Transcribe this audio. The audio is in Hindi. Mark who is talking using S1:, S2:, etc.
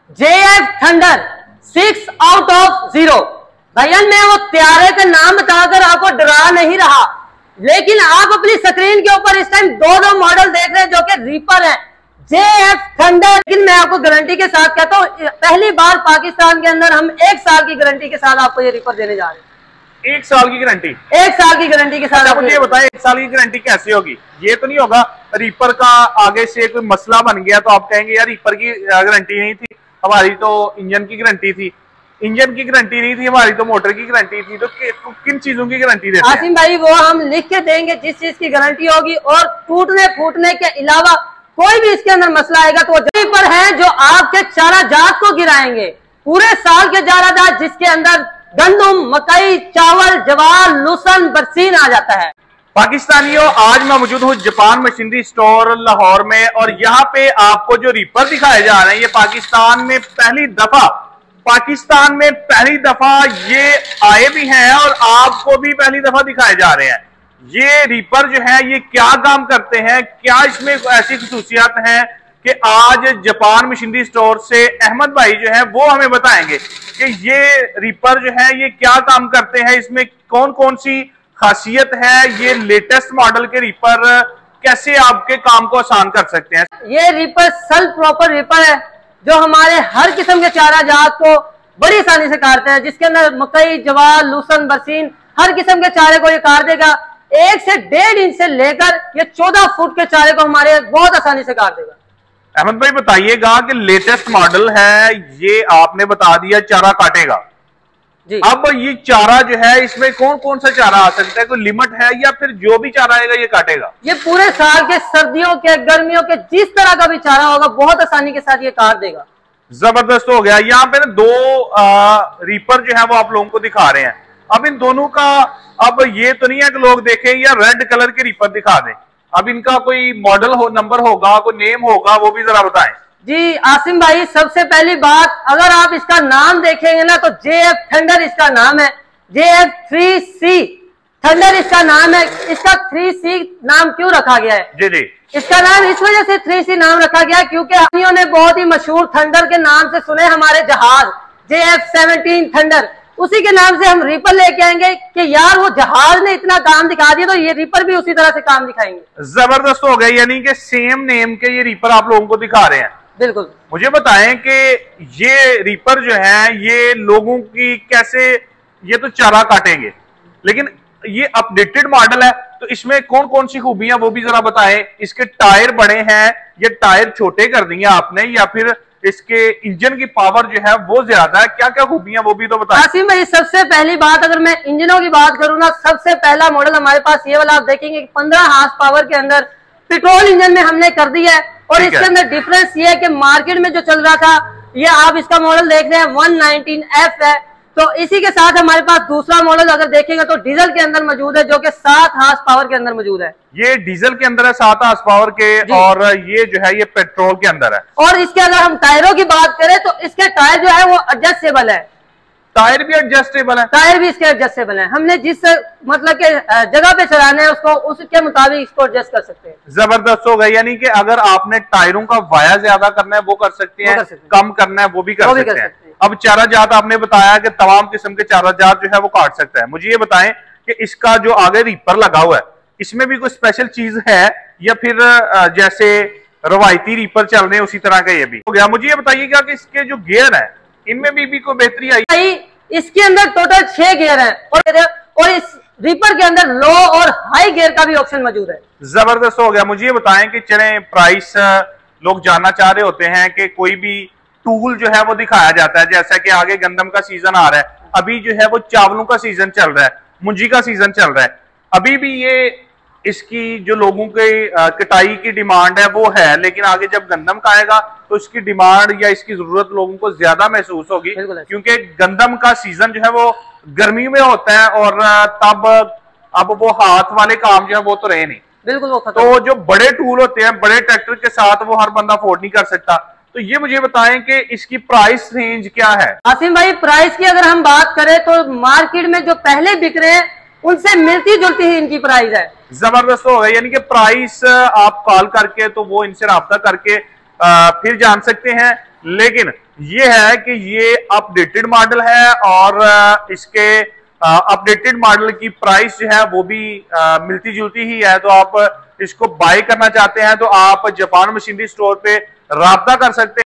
S1: JF thunder 6 out of 0। भैया मैं वो त्यारे का नाम बताकर आपको डरा नहीं रहा, लेकिन आप अपनी स्क्रीन के ऊपर इस टाइम दो मॉडल देख रहे हैं जो कि रीपर है, JF थंडर। लेकिन मैं आपको गारंटी के साथ कहता हूँ, पहली बार पाकिस्तान के अंदर हम 1 साल की गारंटी के साथ आपको ये रीपर देने जा रहे हैं।
S2: 1 साल की गारंटी?
S1: 1 साल की गारंटी के साथ।
S2: अच्छा मुझे बताएं, 1 साल की गारंटी कैसे होगी? ये तो नहीं होगा रीपर का आगे से कोई मसला बन गया तो आप कहेंगे यार रीपर की गारंटी नहीं थी, हमारी तो इंजन की गारंटी थी। इंजन की गारंटी नहीं थी हमारी, तो मोटर की गारंटी थी। तो किन चीजों की गारंटी देते हैं?
S1: आसिम भाई वो हम लिख के देंगे जिस चीज की गारंटी होगी, और टूटने फूटने के अलावा कोई भी इसके अंदर मसला आएगा तो वो पर है जो आपके चारा जात को गिराएंगे। पूरे साल के चारा जात जिसके अंदर गंदम, मकई, चावल, जवार, लूसन, बरसीन आ जाता है।
S2: पाकिस्तानियों, आज मैं मौजूद हूँ जापान मशीनरी स्टोर लाहौर में, और यहाँ पे आपको जो रीपर दिखाए जा रहे हैं ये पाकिस्तान में पहली दफा ये आए भी हैं और आपको भी पहली दफा दिखाए जा रहे हैं। ये रीपर जो है ये क्या काम करते हैं, क्या इसमें ऐसी खसूसियात हैं कि आज जापान मशीनरी स्टोर से अहमद भाई जो है वो हमें बताएंगे कि ये रीपर जो है ये क्या काम करते हैं, इसमें कौन कौन सी खासियत है, ये लेटेस्ट मॉडल के रीपर कैसे आपके काम को आसान कर सकते हैं।
S1: ये रीपर सेल्फ प्रॉपर रीपर है जो हमारे हर किस्म के चारा जात को बड़ी आसानी से काटते हैं, जिसके अंदर मकई, जवार, लूसन, बरसीन हर किस्म के चारे को ये काट देगा। 1 से 1.5 इंच से लेकर ये 14 फुट के चारे को हमारे बहुत आसानी से काट देगा।
S2: अहमद भाई बताइएगा कि लेटेस्ट मॉडल है, ये आपने बता दिया चारा काटेगा जी। अब ये चारा जो है इसमें कौन कौन सा चारा आ सकता है, कोई लिमिट है या फिर जो भी चारा आएगा ये काटेगा? ये
S1: पूरे साल के सर्दियों के, गर्मियों के, जिस तरह का भी चारा होगा बहुत आसानी के साथ ये काट देगा।
S2: जबरदस्त हो गया। यहाँ पे ना 2 रीपर जो है वो आप लोगों को दिखा रहे हैं। अब इन दोनों का, अब ये तो नहीं है कि लोग देखें या रेड कलर के रीपर दिखा दें, अब इनका कोई मॉडल नंबर होगा, कोई नेम होगा, वो भी जरा बताएं।
S1: जी आसिम भाई, सबसे पहली बात अगर आप इसका नाम देखेंगे ना तो JF थंडर इसका नाम है। JF 3C थंडर इसका नाम है। इसका 3C नाम क्यों रखा गया है?
S2: जी जी,
S1: इसका नाम इस वजह से 3C नाम रखा गया क्योंकि हम ने बहुत ही मशहूर थंडर के नाम से सुने हमारे जहाज JF-17 थंडर, उसी के नाम से हम रीपर लेके आएंगे कि यार वो जहाज ने इतना काम दिखा दिया तो ये रीपर भी उसी तरह से काम दिखाएंगे।
S2: जबरदस्त हो गया, यानी कि सेम नेम के ये रीपर आप लोगों को दिखा रहे हैं।
S1: बिल्कुल।
S2: मुझे बताएं कि ये रीपर जो है ये लोगों की कैसे, ये तो चारा काटेंगे लेकिन ये अपडेटेड मॉडल है, तो इसमें कौन कौन सी खूबियां वो भी जरा बताएं। इसके टायर बड़े हैं, ये टायर छोटे कर दिए आपने, या फिर इसके इंजन की पावर जो है वो ज्यादा है, क्या क्या खूबियां वो भी तो बताएं।
S1: आसिम भाई, सबसे पहली बात अगर मैं इंजनों की बात करूँ ना, सबसे पहला मॉडल हमारे पास ये वाला आप देखेंगे 15 हार्स पावर के अंदर पेट्रोल इंजन में हमने कर दिया है। और इसके अंदर डिफरेंस ये है कि मार्केट में जो चल रहा था, ये आप इसका मॉडल देख रहे हैं 119F है, तो इसी के साथ हमारे पास दूसरा मॉडल अगर देखेंगे तो डीजल के अंदर मौजूद है जो कि 7 हार्स पावर के अंदर मौजूद है।
S2: ये डीजल के अंदर है 7 हार्स पावर के, और ये जो है ये पेट्रोल के अंदर है।
S1: और इसके अगर हम टायरों की बात करें तो इसके टायर जो है वो एडजस्टेबल है।
S2: टायर भी एडजस्टेबल है?
S1: टायर भी इसके एडजस्टेबल है। हमने जिस मतलब के जगह पे चलाना है उसको उसके मुताबिक इसको एडजस्ट कर सकते हैं।
S2: जबरदस्त हो गया, यानी कि अगर आपने टायरों का वाया ज्यादा करना है वो कर सकते हैं, कम करना है वो भी कर सकते हैं। अब चारा जात आपने बताया कि तमाम किस्म के चारा जात जो है वो काट सकता है। मुझे ये बताएं कि इसका जो आगे रीपर लगा हुआ है इसमें भी कोई स्पेशल चीज है या फिर जैसे रवायती रीपर चल रहे हैं उसी तरह का ये भी हो गया? मुझे ये बताइएगा कि इसके जो गियर है इनमें भी कोई बेहतरी आई?
S1: इसके अंदर टोटल 6 गियर हैं और इस रीपर के अंदर लो और हाई गियर का भी ऑप्शन मौजूद है।
S2: जबरदस्त हो गया। मुझे ये बताएं कि चले प्राइस लोग जानना चाह रहे होते हैं कि कोई भी टूल जो है वो दिखाया जाता है, जैसा कि आगे गंदम का सीजन आ रहा है, अभी जो है वो चावलों का सीजन चल रहा है, मुंजी का सीजन चल रहा है, अभी भी ये इसकी जो लोगों के कटाई की डिमांड है वो है, लेकिन आगे जब गंदम का आएगा तो इसकी डिमांड या इसकी जरूरत लोगों को ज्यादा महसूस होगी, क्योंकि गंदम का सीजन जो है वो गर्मी में होता है और तब अब वो हाथ वाले काम जो है वो तो रहे नहीं।
S1: बिल्कुल वो
S2: तो जो बड़े टूल होते हैं बड़े ट्रैक्टर के साथ वो हर बंदा अफोर्ड नहीं कर सकता। तो ये मुझे बताएं कि इसकी प्राइस रेंज क्या है?
S1: आसिम भाई, प्राइस की अगर हम बात करें तो मार्केट में जो पहले बिक रहे हैं उनसे मिलती जुलती ही इनकी प्राइस है।
S2: जबरदस्त हो गया, यानी कि प्राइस आप कॉल करके तो वो इनसे राब्ता करके फिर जान सकते हैं, लेकिन ये है कि ये अपडेटेड मॉडल है और इसके अपडेटेड मॉडल की प्राइस जो है वो भी मिलती जुलती ही है। तो आप इसको बाय करना चाहते हैं तो आप जापान मशीनरी स्टोर पे राब्ता कर सकते हैं।